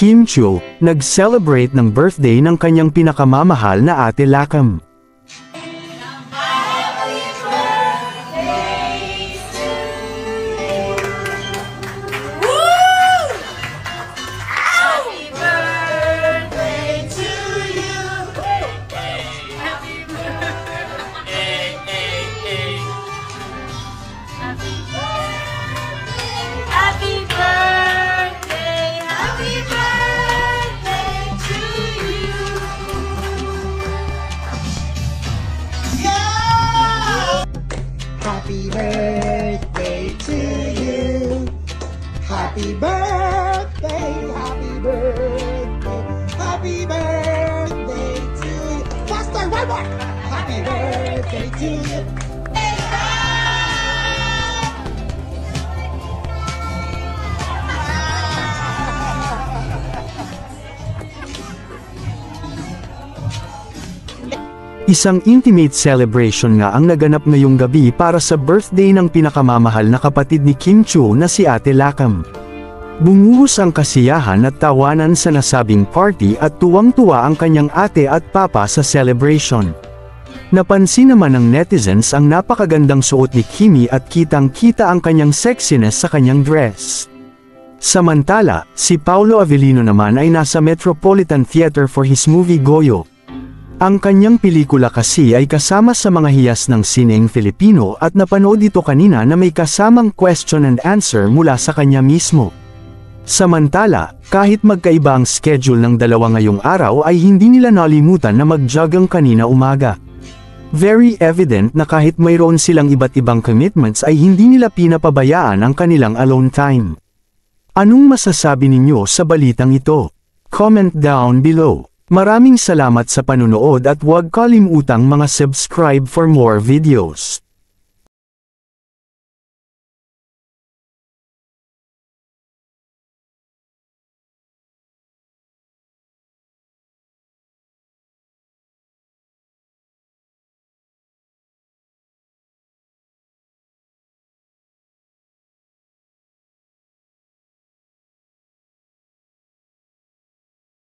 Kim Chiu, nag-celebrate ng birthday ng kanyang pinakamamahal na ate Lakam. Happy birthday to you. Happy birthday, happy birthday, happy birthday to you. Faster, one more. Happy birthday to you. Isang intimate celebration nga ang naganap ngayong gabi para sa birthday ng pinakamamahal na kapatid ni Kim Chiu na si Ate Lakam. Bumuhos ang kasiyahan at tawanan sa nasabing party at tuwang-tuwa ang kanyang ate at papa sa celebration. Napansin naman ng netizens ang napakagandang suot ni Kimi at kitang-kita ang kanyang sexiness sa kanyang dress. Samantala, si Paolo Avellino naman ay nasa Metropolitan Theater for his movie Goyo. Ang kanyang pelikula kasi ay kasama sa mga hiyas ng sineng Filipino at napanood ito kanina na may kasamang question and answer mula sa kanya mismo. Samantala, kahit magkaiba ang schedule ng dalawa ngayong araw ay hindi nila nalimutan na mag-jogging kanina umaga. Very evident na kahit mayroon silang iba't ibang commitments ay hindi nila pinapabayaan ang kanilang alone time. Anong masasabi ninyo sa balitang ito? Comment down below. Maraming salamat sa panunood at huwag kalimutang mga subscribe for more videos.